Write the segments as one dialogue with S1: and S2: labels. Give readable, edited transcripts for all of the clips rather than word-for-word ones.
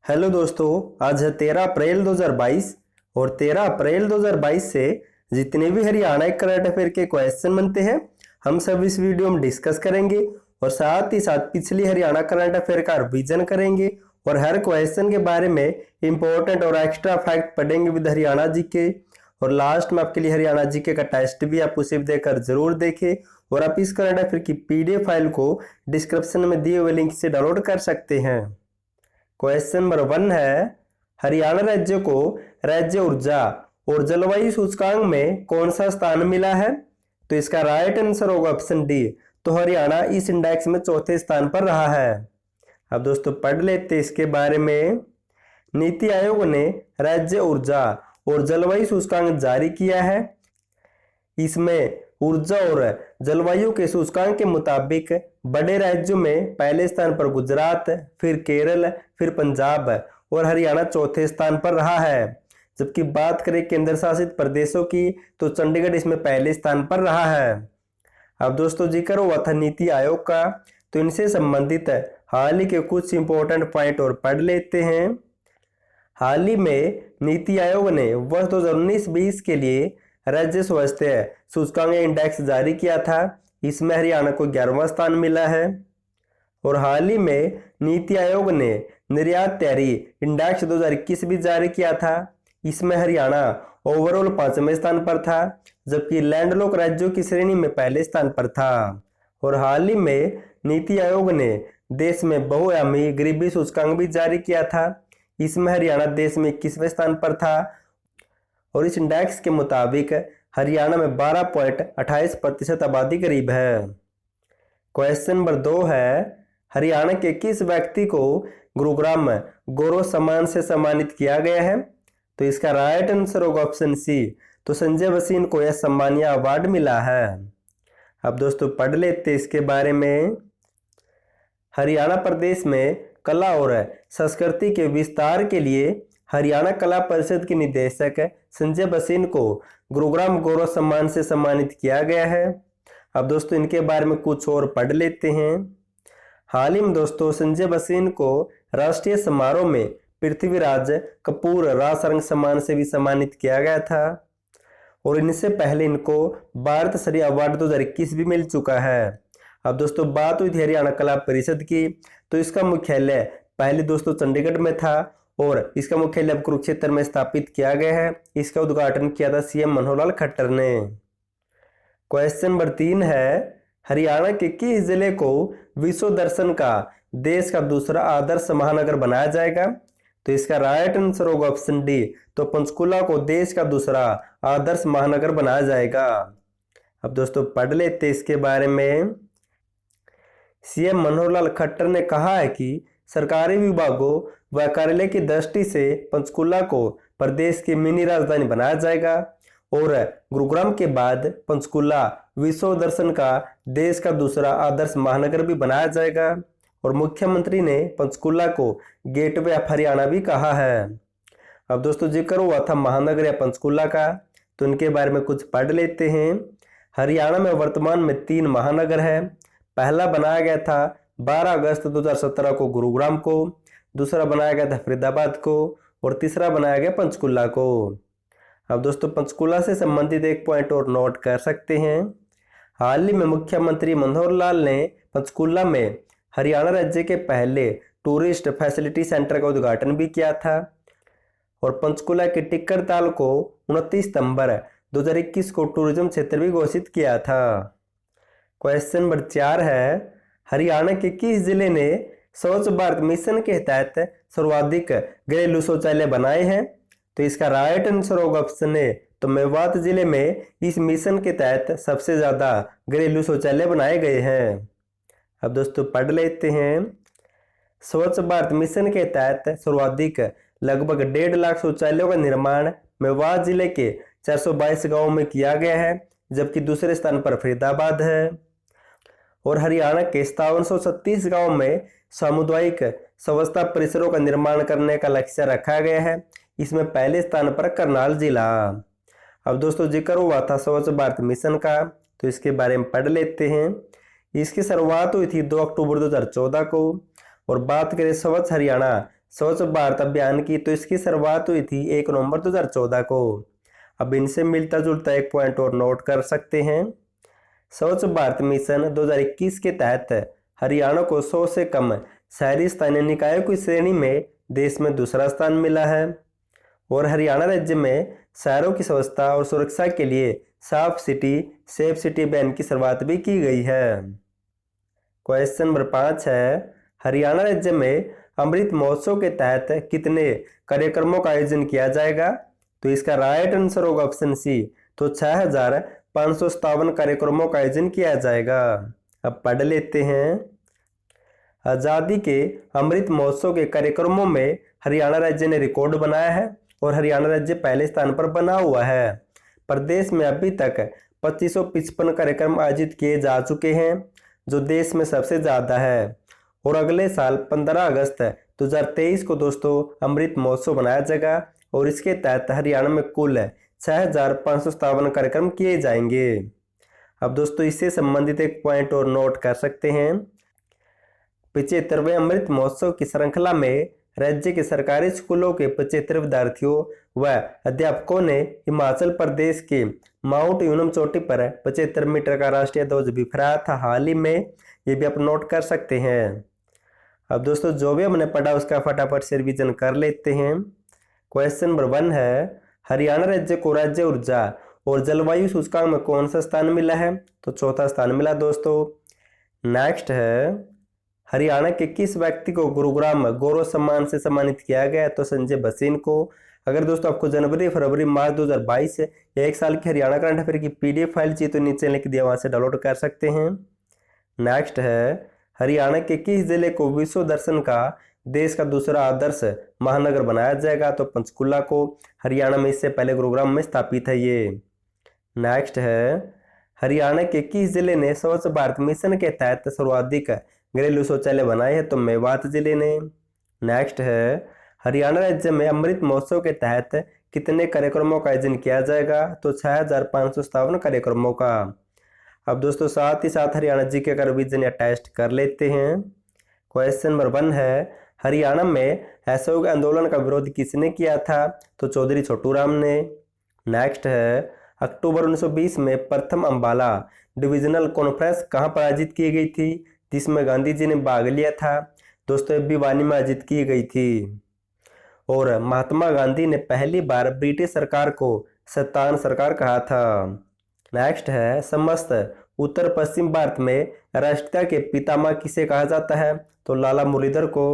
S1: Hello दोस्तों, आज है 13 अप्रैल 2022 और 13 अप्रैल 2022 से जितने भी हरियाणा करंट अफेयर के क्वेश्चन बनते हैं हम सब इस वीडियो में डिस्कस करेंगे और साथ ही साथ पिछली हरियाणा करंट अफेयर का रिवीजन करेंगे और हर क्वेश्चन के बारे में इंपॉर्टेंट और एक्स्ट्रा फैक्ट पढ़ेंगे विद हरियाणा जीके। और लास्ट में आपके लिए हरियाणा जीके का टेस्ट भी आप उसे देकर जरूर देखें और आप इस करंट अफेयर की पीडीएफ फाइल को डिस्क्रिप्शन में दिए हुए लिंक से डाउनलोड कर सकते हैं। क्वेश्चन नंबर 1 है, हरियाणा राज्य को राज्य ऊर्जा और जलवायु सूचकांक में कौन सा स्थान मिला है? तो इसका राइट आंसर होगा ऑप्शन डी। तो हरियाणा इस इंडेक्स में चौथे स्थान पर रहा है। अब दोस्तों पढ़ लेते इसके बारे में। नीति आयोग ने राज्य ऊर्जा और जलवायु सूचकांक जारी किया है। इसमें ऊर्जा और जलवायु के सूचकांक के मुताबिक बड़े राज्यों में पहले स्थान पर गुजरात, फिर केरल, फिर पंजाब और हरियाणा चौथे स्थान पर रहा है। जबकि बात करें केंद्र शासित प्रदेशों की तो चंडीगढ़ इसमें पहले स्थान पर रहा है। अब दोस्तों जिक्र हुआ था नीति आयोग का, तो इनसे संबंधित हाल ही के कुछ इंपॉर्टेंट पॉइंट और पढ़ लेते हैं। हाल ही में नीति आयोग ने वर्ष 2019-20 के लिए राज्य स्वास्थ्य सूचकांक इंडेक्स जारी किया था। इसमें हरियाणा को 11वां स्थान मिला है। और हाल ही में नीति आयोग ने निर्यात तैयारी इंडेक्स 2021 भी जारी किया था। इसमें हरियाणा ओवरऑल 5वें स्थान पर था, जबकि लैंडलॉक राज्यों की श्रेणी में पहले स्थान पर था। और हाल ही में नीति आयोग ने देश में बहुआयामी गरीबी सूचकांक भी जारी किया था। इसमें हरियाणा देश में 21वें स्थान पर था और इस इंडेक्स के मुताबिक हरियाणा में 12.28% आबादी गरीब है। क्वेश्चन नंबर 2 है, हरियाणा के किस व्यक्ति को गुरुग्राम गौरव सम्मान से सम्मानित किया गया है? तो इसका राइट आंसर होगा ऑप्शन सी। तो संजय बसीन को यह सम्मान या अवार्ड मिला है। अब दोस्तों पढ़ लेते इसके बारे में। हरियाणा प्रदेश में कला और संस्कृति के विस्तार के लिए हरियाणा कला परिषद के निदेशक संजय बसीन को गुरुग्राम गौरव सम्मान से सम्मानित किया गया है। अब दोस्तों इनके बारे में कुछ और पढ़ लेते हैं। हाल ही में दोस्तों संजय बसीन को राष्ट्रीय समारोह में पृथ्वीराज कपूर राजरंग सम्मान से भी सम्मानित किया गया था। और इनसे पहले इनको भारत श्री अवार्ड 2021 भी मिल चुका है। अब दोस्तों बात हुई थी हरियाणा कला परिषद की, तो इसका मुख्यालय पहले दोस्तों चंडीगढ़ में था और इसका मुख्यालय अब कुरुक्षेत्र में स्थापित किया गया है। इसका उद्घाटन किया था सीएम मनोहर लाल खट्टर ने। क्वेश्चन नंबर 3 है, हरियाणा के किस जिले को विश्व दर्शन का देश का दूसरा आदर्श महानगर बनाया जाएगा? तो इसका राइट आंसर होगा ऑप्शन डी। तो पंचकुला को देश का दूसरा आदर्श महानगर बनाया जाएगा। अब दोस्तों पढ़ लेते इसके बारे में। सीएम मनोहर लाल खट्टर ने कहा है कि सरकारी विभागों व कार्यालय की दृष्टि से पंचकुला को प्रदेश की मिनी राजधानी बनाया जाएगा और गुरुग्राम के बाद पंचकुला विश्व दर्शन का देश का दूसरा आदर्श महानगर भी बनाया जाएगा। और मुख्यमंत्री ने पंचकुला को गेटवे ऑफ हरियाणा भी कहा है। अब दोस्तों जिक्र हुआ था महानगर या पंचकुला का, तो इनके बारे में कुछ पढ़ लेते हैं। हरियाणा में वर्तमान में 3 महानगर है। पहला बनाया गया था 12 अगस्त 2017 को गुरुग्राम को, दूसरा बनाया गया था फरीदाबाद को और तीसरा बनाया गया पंचकुला को। अब दोस्तों पंचकुला से संबंधित एक पॉइंट और नोट कर सकते हैं। हाल ही में मुख्यमंत्री मनोहर लाल ने पंचकुला में हरियाणा राज्य के पहले टूरिस्ट फैसिलिटी सेंटर का उद्घाटन भी किया था और पंचकुला के टिक्कर ताल को 29 सितंबर 2021 को टूरिज्म क्षेत्र भी घोषित किया था। क्वेश्चन नंबर 4 है, हरियाणा के किस जिले ने स्वच्छ भारत मिशन के तहत सर्वाधिक घरेलू शौचालय बनाए हैं? तो इसका राइट आंसर होगा ऑप्शन ए। तो मेवात जिले में इस मिशन के तहत सबसे ज्यादा घरेलू शौचालय बनाए गए हैं। अब दोस्तों पढ़ लेते हैं। स्वच्छ भारत मिशन के तहत सर्वाधिक लगभग 1.5 लाख शौचालयों का निर्माण मेवात जिले के 422 गांवों में किया गया है, जबकि दूसरे स्थान पर फरीदाबाद है। और हरियाणा के 5736 गांव में सामुदायिक स्वच्छता परिसरों का निर्माण करने का लक्ष्य रखा गया है। इसमें पहले स्थान पर करनाल जिला। अब दोस्तों जिक्र हुआ था स्वच्छ भारत मिशन का, तो इसके बारे में पढ़ लेते हैं। इसकी शुरुआत हुई थी 2 अक्टूबर 2014 को और बात करें स्वच्छ हरियाणा स्वच्छ भारत अभियान की, तो इसकी शुरुआत हुई थी 1 नवंबर 2014 को। अब इनसे मिलता जुलता एक पॉइंट और नोट कर सकते हैं। स्वच्छ भारत मिशन 2021 के तहत हरियाणा को 100 से कम शहरी स्थानीय निकायों की श्रेणी में देश में दूसरा स्थान मिला है। और हरियाणा राज्य में शहरों की स्वच्छता और सुरक्षा के लिए साफ सिटी सेफ सिटी अभियान की शुरुआत भी की गई है। क्वेश्चन नंबर 5 है, हरियाणा राज्य में अमृत महोत्सव के तहत कितने कार्यक्रमों का आयोजन किया जाएगा? तो इसका राइट आंसर होगा ऑप्शन सी, तो 6557 कार्यक्रमों का आयोजन किया जाएगा। अब पढ़ लेते हैं। आज़ादी के अमृत महोत्सव के कार्यक्रमों में हरियाणा राज्य ने रिकॉर्ड बनाया है और हरियाणा राज्य पहले स्थान पर बना हुआ है। प्रदेश में अभी तक 2555 कार्यक्रम आयोजित किए जा चुके हैं, जो देश में सबसे ज़्यादा है। और अगले साल 15 अगस्त 2023 को दोस्तों अमृत महोत्सव मनाया जाएगा और इसके तहत हरियाणा में कुल 6557 कार्यक्रम किए जाएंगे। अब दोस्तों इससे संबंधित एक पॉइंट और नोट कर सकते हैं। 75वें अमृत महोत्सव की श्रृंखला में राज्य के सरकारी स्कूलों के 75 विद्यार्थियों व अध्यापकों ने हिमाचल प्रदेश के माउंट यूनम चोटी पर 75 मीटर का राष्ट्रीय ध्वज भी फहराया था हाल ही में, ये भी आप नोट कर सकते हैं। अब दोस्तों जो भी हमने पढ़ा उसका फटाफट से रिवीजन कर लेते हैं। क्वेश्चन नंबर 1 है, हरियाणा राज्य को राज्य ऊर्जा और जलवायु सूचकांक में कौन सा स्थान मिला है? तो चौथा स्थान मिला दोस्तों। नेक्स्ट है, हरियाणा के किस व्यक्ति को गुरुग्राम गौरव सम्मान से सम्मानित किया गया? तो संजय भसीन को। अगर दोस्तों आपको जनवरी फरवरी मार्च 2022 या एक साल की हरियाणा करंट अफेयर की PDF फाइल चाहिए तो नीचे लिंक दिया, वहां से डाउनलोड कर सकते हैं। नेक्स्ट है, हरियाणा के किस जिले को विश्व दर्शन का देश का दूसरा आदर्श महानगर बनाया जाएगा? तो पंचकुला को। हरियाणा में इससे पहले गुरुग्राम में स्थापित है ये। नेक्स्ट है, हरियाणा के किस जिले ने स्वच्छ भारत मिशन के तहत सर्वाधिक घरेलू शौचालय बनाए हैं? तो मेवात जिले ने। नेक्स्ट है, हरियाणा राज्य में अमृत महोत्सव के तहत कितने कार्यक्रमों का आयोजन किया जाएगा? तो 6557 कार्यक्रमों का। अब दोस्तों साथ ही साथ हरियाणा जी के रिवीजन या टेस्ट कर लेते हैं। क्वेश्चन नंबर 1 है, हरियाणा में असहयोग आंदोलन का विरोध किसने किया था? तो चौधरी छोटू राम ने। नेक्स्ट है, अक्टूबर 1920 में प्रथम अम्बाला डिविजनल कॉन्फ्रेंस कहाँ पर आयोजित की गई थी, जिसमें गांधी जी ने भाग लिया था? दोस्तों भिवानी में आयोजित की गई थी। और महात्मा गांधी ने पहली बार ब्रिटिश सरकार को शैतान सरकार कहा था। नेक्स्ट है, समस्त उत्तर पश्चिम भारत में राष्ट्रीयता के पितामह किसे कहा जाता है? तो लाला मुरलीधर को।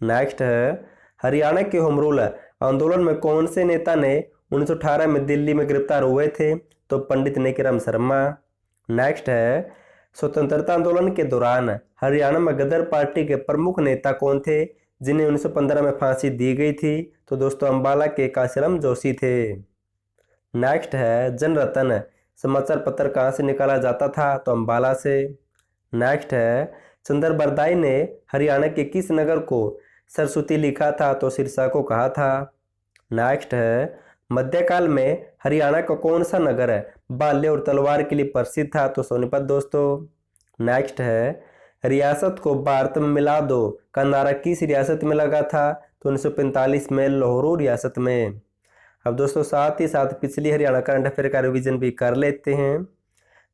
S1: नेक्स्ट है, हरियाणा के होम रूल आंदोलन में कौन से नेता ने 1918 में दिल्ली में गिरफ्तार हुए थे? तो पंडित नेकीराम शर्मा। नेक्स्ट है, स्वतंत्रता आंदोलन के दौरान हरियाणा में गदर पार्टी के प्रमुख नेता कौन थे, जिन्हें 1915 में फांसी दी गई थी? तो दोस्तों अम्बाला के काशीराम जोशी थे। नेक्स्ट है, जनरत्न समाचार पत्र कहाँ से निकाला जाता था? तो अम्बाला से। नेक्स्ट है, चंद्र बरदाई ने हरियाणा के किस नगर को सरस्वती लिखा था? तो सिरसा को कहा था। नेक्स्ट है, मध्यकाल में हरियाणा का कौन सा नगर भाले और तलवार के लिए प्रसिद्ध था? तो सोनीपत दोस्तों। नेक्स्ट है, रियासत को भारत में मिला दो का नारा किस रियासत में लगा था? तो 1945 में लाहौर रियासत में। अब दोस्तों साथ ही साथ पिछली हरियाणा करंट अफेयर का रिवीजन भी कर लेते हैं।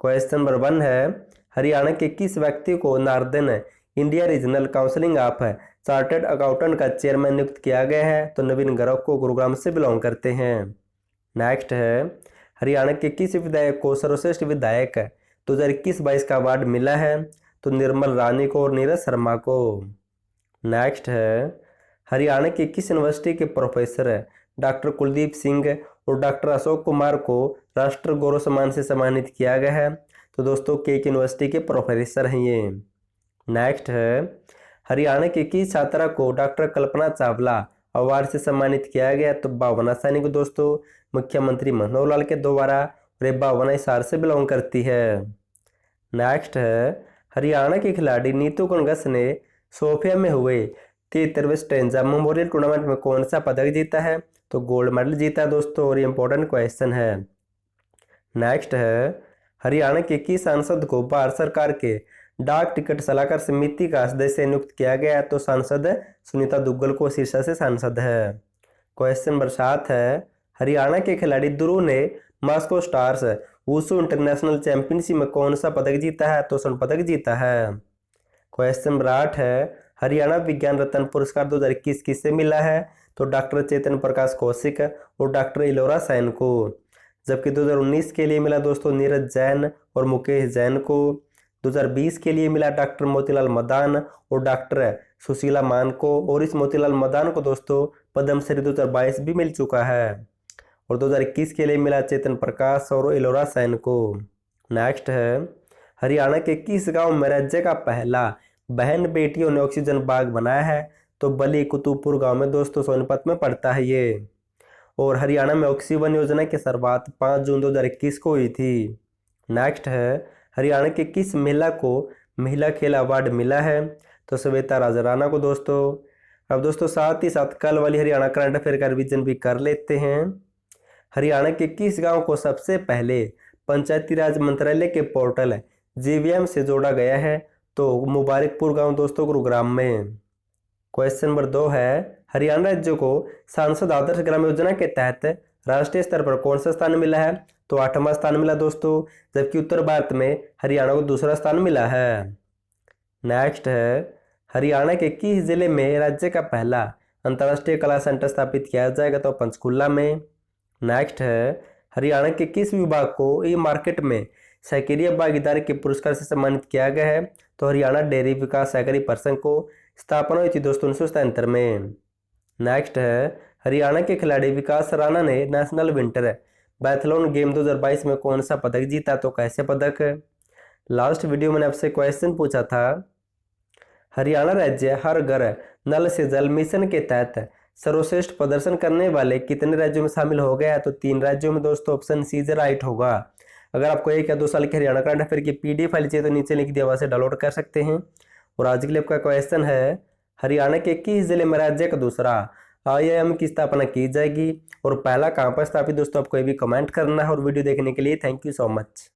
S1: क्वेश्चन नंबर 1 है, हरियाणा के किस व्यक्ति को northern India regional counselling of chartered accountant का चेयरमैन नियुक्त किया गया है? तो नवीन गर्ग को गुरुग्राम से बिलोंग करते हैं। नेक्स्ट है, हरियाणा के किस विधायक को सर्वश्रेष्ठ विधायक 2021-22 का अवार्ड मिला है? तो निर्मल रानी को और नीरज शर्मा को। नेक्स्ट है, हरियाणा के किस यूनिवर्सिटी के प्रोफेसर डॉक्टर कुलदीप सिंह और डॉक्टर अशोक कुमार को राष्ट्र गौरव सम्मान से सम्मानित किया गया है? तो दोस्तों केक यूनिवर्सिटी के प्रोफेसर हैं ये। नेक्स्ट है, हरियाणा की किस छात्रा को डॉक्टर कल्पना चावला अवार्ड से सम्मानित किया गया? तो भावना सैनी को दोस्तों मुख्यमंत्री मनोहर लाल के द्वारा। और भावना हिसार से बिलोंग करती है। नेक्स्ट है, हरियाणा के खिलाड़ी नीतू कनगस ने सोफिया में हुए 73वें स्ट्रेंजा मेमोरियल टूर्नामेंट में कौन सा पदक जीता है? तो गोल्ड मेडल जीता दोस्तों, और ये इंपॉर्टेंट क्वेश्चन है। नेक्स्ट है, हरियाणा के किस सांसद को भारत सरकार के डाक टिकट सलाहकार समिति का सदस्य नियुक्त किया गया है? तो सांसद सुनीता दुग्गल को सिरसा से सांसद है। क्वेश्चन नंबर 7 है, हरियाणा के खिलाड़ी ध्रुव ने Moscow stars wushu international championship में कौन सा पदक जीता है? तो स्वर्ण पदक जीता है। क्वेश्चन नंबर 8 है, हरियाणा विज्ञान रत्न पुरस्कार 2021 किससे मिला है? तो डॉक्टर चेतन प्रकाश कौशिक और डॉक्टर इलोरा सैन को। जबकि 2019 के लिए मिला दोस्तों नीरज जैन और मुकेश जैन को। 2020 के लिए मिला डॉक्टर मोतीलाल मदान और डॉक्टर सुशीला मान को। और इस मोतीलाल मदान को दोस्तों पद्मश्री 2022 भी मिल चुका है। और 2021 के लिए मिला चेतन प्रकाश और इलोरा सैन को। नेक्स्ट है, हरियाणा के किस गांव में राज्य का पहला बहन बेटियों ने ऑक्सीजन बाग बनाया है? तो बली कुतुबपुर गांव में दोस्तों सोनीपत में पड़ता है ये। और हरियाणा में ऑक्सीवन योजना की शुरुआत 5 जून 2021 को हुई थी। नेक्स्ट है, हरियाणा के किस महिला को महिला खेल अवार्ड मिला है? तो श्वेता राजराणा को दोस्तों। अब दोस्तों साथ ही साथ कल वाली हरियाणा करंट अफेयर का रिवीजन भी कर लेते हैं। हरियाणा के किस गांव को सबसे पहले पंचायती राज मंत्रालय के पोर्टल जीवीएम से जोड़ा गया है? तो मुबारकपुर गांव दोस्तों गुरुग्राम में। क्वेश्चन नंबर 2 है, हरियाणा राज्य को सांसद आदर्श ग्राम योजना के तहत राष्ट्रीय स्तर पर कौन सा स्थान मिला है? तो 8वां स्थान मिला दोस्तों। जबकि उत्तर भारत में हरियाणा को दूसरा स्थान मिला है। नेक्स्ट है, हरियाणा के किस जिले में राज्य का पहला अंतर्राष्ट्रीय कला सेंटर स्थापित किया जाएगा? तो पंचकुला में। नेक्स्ट है, हरियाणा के किस विभाग को ई मार्केट में सहकारी भागीदारी के पुरस्कार से सम्मानित किया गया है? तो हरियाणा डेयरी विकास सहकारी परिसंघ को स्थापना हुई थी दोस्तों 1977 में। नेक्स्ट है, हरियाणा के खिलाड़ी विकास राणा ने नेशनल विंटर बैथलॉन गेम 2022 में कौन सा पदक जीता? तो कैसे पदक? लास्ट वीडियो मैंने आपसे क्वेश्चन पूछा था, हरियाणा राज्य हर घर नल से जल मिशन के तहत सर्वश्रेष्ठ प्रदर्शन करने वाले कितने राज्यों में शामिल हो गया? तो 3 राज्यों में दोस्तों। ऑप्शन सी राइट होगा। अगर आपको 1 या 2 साल के हरियाणा करंट अफेयर की पीडीएफ फाइल चाहिए तो नीचे लिख दिया वहां से डाउनलोड कर सकते हैं। और आज के लिए आपका क्वेश्चन है, हरियाणा के किस जिले में राज्य का दूसरा IIM की स्थापना की जाएगी? और पहला कहां पर स्थापित दोस्तों? आपको ये भी कमेंट करना है। और वीडियो देखने के लिए थैंक यू सो मच।